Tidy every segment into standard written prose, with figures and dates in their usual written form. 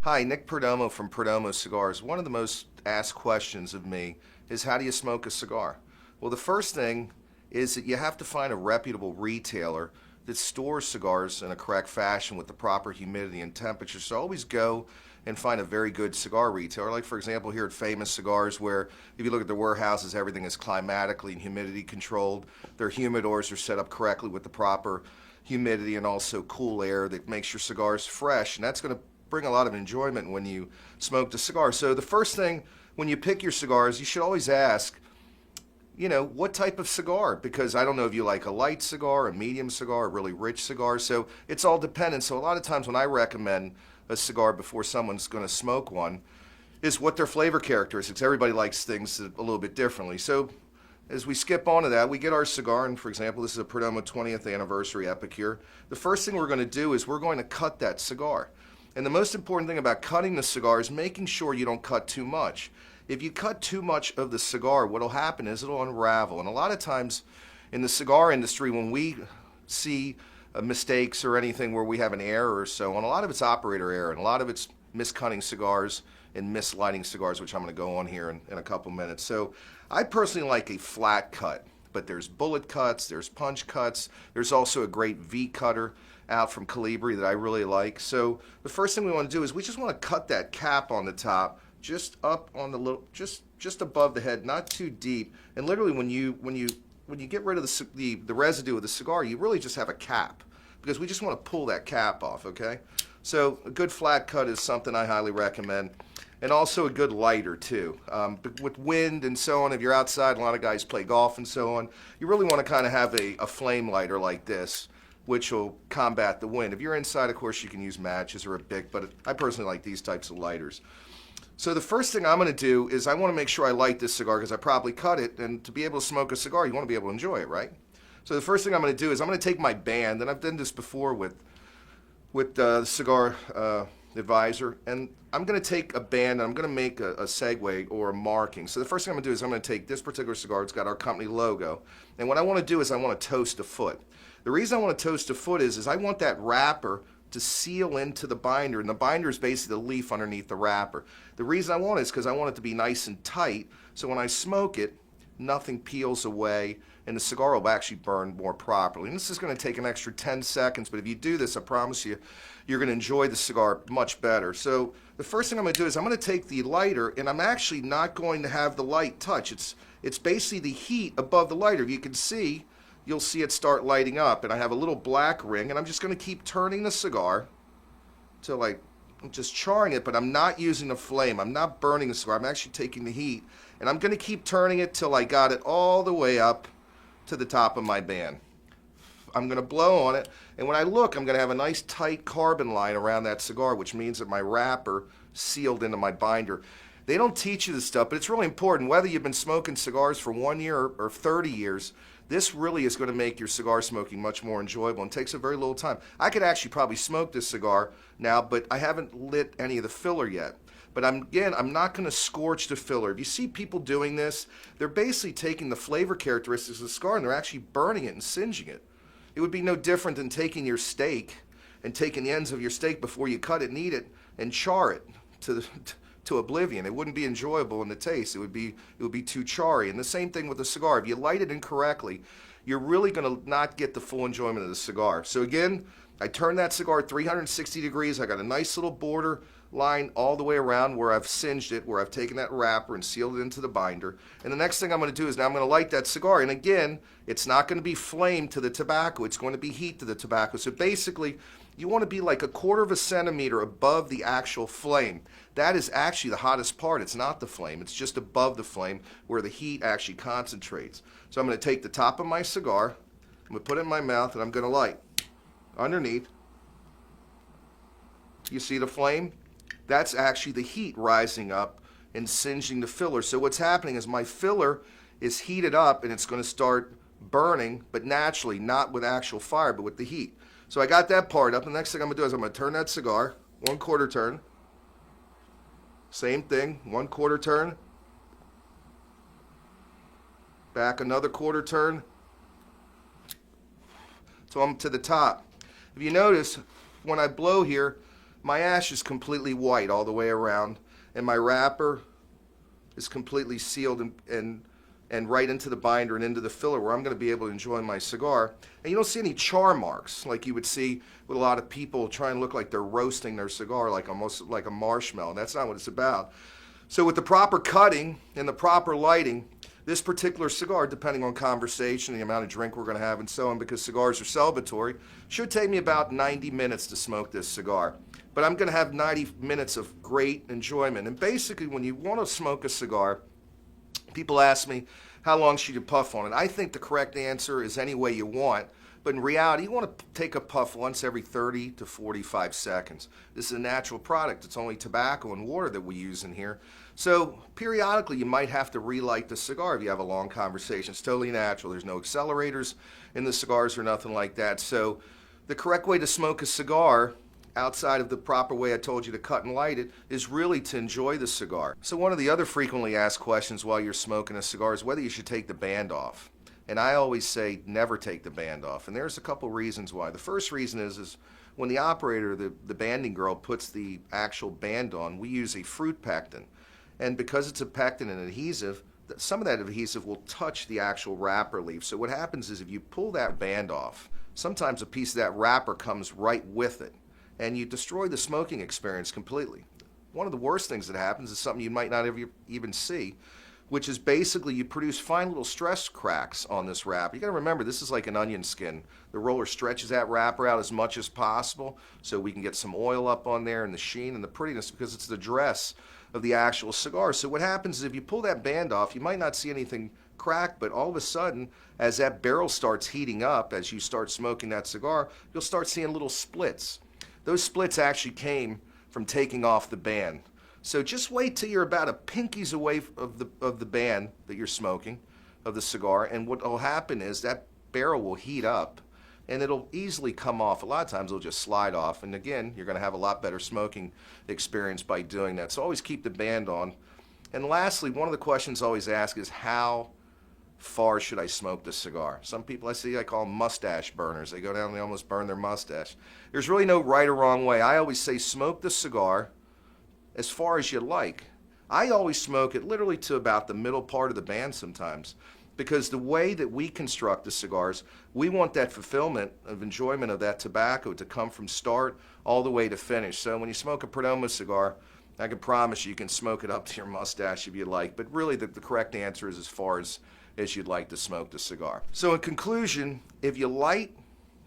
Hi, Nick Perdomo from Perdomo Cigars. One of the most asked questions of me is how do you smoke a cigar? Well, the first thing is that you have to find a reputable retailer that stores cigars in a correct fashion with the proper humidity and temperature. So always go and find a very good cigar retailer. Like, for example, here at Famous Cigars, where if you look at their warehouses, everything is climatically and humidity controlled. Their humidors are set up correctly with the proper humidity and also cool air that makes your cigars fresh. And that's going to bring a lot of enjoyment when you smoke the cigar. So the first thing when you pick your cigars, you should always ask, what type of cigar? Because I don't know if you like a light cigar, a medium cigar, a really rich cigar. So it's all dependent. So a lot of times when I recommend a cigar before someone's going to smoke one is what their flavor characteristics. Everybody likes things a little bit differently. So as we skip on to that, we get our cigar, and for example, this is a Perdomo 20th anniversary Epicure. The first thing we're going to do is we're going to cut that cigar. And the most important thing about cutting the cigar is making sure you don't cut too much. If you cut too much of the cigar, what'll happen is it'll unravel. And a lot of times in the cigar industry, when we see mistakes or anything where we have an error or so on, a lot of it's operator error, and a lot of it's miscutting cigars and mislighting cigars, which I'm going to go on here in a couple minutes. So I personally like a flat cut, but there's bullet cuts, there's punch cuts, there's also a great V cutter out from Calibri that I really like. So the first thing we want to do is we just want to cut that cap on the top, just up on the little, just above the head, not too deep. And literally, when you get rid of the residue of the cigar, you really just have a cap because we just want to pull that cap off. Okay, so a good flat cut is something I highly recommend. And also a good lighter too. With wind and so on, if you're outside, a lot of guys play golf and so on, you really want to kind of have a flame lighter like this, which will combat the wind. If you're inside, of course, you can use matches or a Bic, but I personally like these types of lighters. So the first thing I'm going to do is I want to make sure I light this cigar because I probably cut it, and to be able to smoke a cigar, you want to be able to enjoy it, right? So the first thing I'm going to do is I'm going to take my band, and I've done this before with the cigar advisor, and I'm going to take a band and I'm going to make a segue or a marking. So the first thing I'm going to do is I'm going to take this particular cigar. It's got our company logo, and what I want to do is I want to toast a foot. The reason I want to toast a foot is I want that wrapper to seal into the binder, and the binder is basically the leaf underneath the wrapper. The reason I want it is because I want it to be nice and tight, so when I smoke it, nothing peels away, and the cigar will actually burn more properly. And this is going to take an extra 10 seconds, but if you do this, I promise you, you're going to enjoy the cigar much better. So the first thing I'm going to do is I'm going to take the lighter, and I'm actually not going to have the light touch. It's basically the heat above the lighter. If you can see, you'll see it start lighting up, and I have a little black ring, and I'm just going to keep turning the cigar till I'm just charring it, but I'm not using the flame. I'm not burning the cigar. I'm actually taking the heat, and I'm going to keep turning it till I got it all the way up to the top of my band. I'm going to blow on it, and when I look, I'm going to have a nice tight carbon line around that cigar, which means that my wrapper sealed into my binder. They don't teach you this stuff, but it's really important. Whether you've been smoking cigars for 1 year or 30 years, this really is going to make your cigar smoking much more enjoyable and takes a very little time. I could actually probably smoke this cigar now, but I haven't lit any of the filler yet. But I'm not going to scorch the filler. If you see people doing this, they're basically taking the flavor characteristics of the cigar and they're actually burning it and singeing it. It would be no different than taking your steak and taking the ends of your steak before you cut it and eat it and char it to oblivion. It wouldn't be enjoyable in the taste. It would be too charry. And the same thing with the cigar. If you light it incorrectly, you're really going to not get the full enjoyment of the cigar. So again, I turn that cigar 360 degrees. I got a nice little border line all the way around where I've singed it, where I've taken that wrapper and sealed it into the binder. And the next thing I'm going to do is now I'm going to light that cigar. And again, it's not going to be flame to the tobacco. It's going to be heat to the tobacco. So basically, you want to be like 1/4 of a centimeter above the actual flame. That is actually the hottest part. It's not the flame. It's just above the flame where the heat actually concentrates. So I'm going to take the top of my cigar, I'm going to put it in my mouth, and I'm going to light underneath. You see the flame? That's actually the heat rising up and singeing the filler. So what's happening is my filler is heated up and it's going to start burning, but naturally, not with actual fire, but with the heat. So I got that part up. The next thing I'm going to do is I'm going to turn that cigar, 1/4 turn. Same thing, 1/4 turn. Back another 1/4 turn. So I'm to the top. If you notice, when I blow here, My ash is completely white all the way around, and my wrapper is completely sealed and right into the binder and into the filler where I'm going to be able to enjoy my cigar. And you don't see any char marks like you would see with a lot of people trying to look like they're roasting their cigar, like almost like a marshmallow. That's not what it's about. So with the proper cutting and the proper lighting, this particular cigar, depending on conversation, the amount of drink we're going to have and so on, because cigars are celebratory, should take me about 90 minutes to smoke this cigar. But I'm going to have 90 minutes of great enjoyment. And basically, when you want to smoke a cigar, people ask me, how long should you puff on it? I think the correct answer is any way you want. But in reality, you want to take a puff once every 30 to 45 seconds. This is a natural product. It's only tobacco and water that we use in here. So periodically, you might have to relight the cigar if you have a long conversation. It's totally natural. There's no accelerators in the cigars or nothing like that. So the correct way to smoke a cigar, outside of the proper way I told you to cut and light it, is really to enjoy the cigar. So one of the other frequently asked questions while you're smoking a cigar is whether you should take the band off. And I always say never take the band off. And there's a couple reasons why. The first reason is when the operator, the banding girl, puts the actual band on, we use a fruit pectin. And because it's a pectin and adhesive, some of that adhesive will touch the actual wrapper leaf. So what happens is if you pull that band off, sometimes a piece of that wrapper comes right with it, and you destroy the smoking experience completely. One of the worst things that happens is something you might not ever even see, which is basically you produce fine little stress cracks on this wrapper. You got to remember, this is like an onion skin. The roller stretches that wrapper out as much as possible so we can get some oil up on there and the sheen and the prettiness, because it's the dress of the actual cigar. So what happens is if you pull that band off, you might not see anything crack, but all of a sudden, as that barrel starts heating up, as you start smoking that cigar, you'll start seeing little splits. Those splits actually came from taking off the band. So just wait till you're about a pinky's away of the band that you're smoking, of the cigar, and what will happen is that barrel will heat up and it'll easily come off. A lot of times it'll just slide off, and again, you're going to have a lot better smoking experience by doing that. So always keep the band on. And lastly, one of the questions I always ask is how far should I smoke this cigar? Some people I call them mustache burners. They go down and they almost burn their mustache. There's really no right or wrong way. I always say smoke the cigar as far as you like. I always smoke it literally to about the middle part of the band sometimes, because the way that we construct the cigars, we want that fulfillment of enjoyment of that tobacco to come from start all the way to finish. So when you smoke a Perdomo cigar, I can promise you can smoke it up to your mustache if you like, but really the correct answer is as far as you'd like to smoke the cigar. So in conclusion, if you light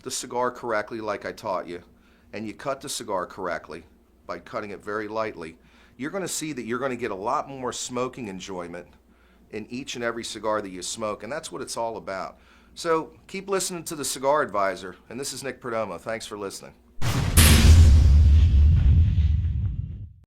the cigar correctly like I taught you, and you cut the cigar correctly by cutting it very lightly, you're going to see that you're going to get a lot more smoking enjoyment in each and every cigar that you smoke, and that's what it's all about. So keep listening to the Cigar Advisor, and this is Nick Perdomo. Thanks for listening.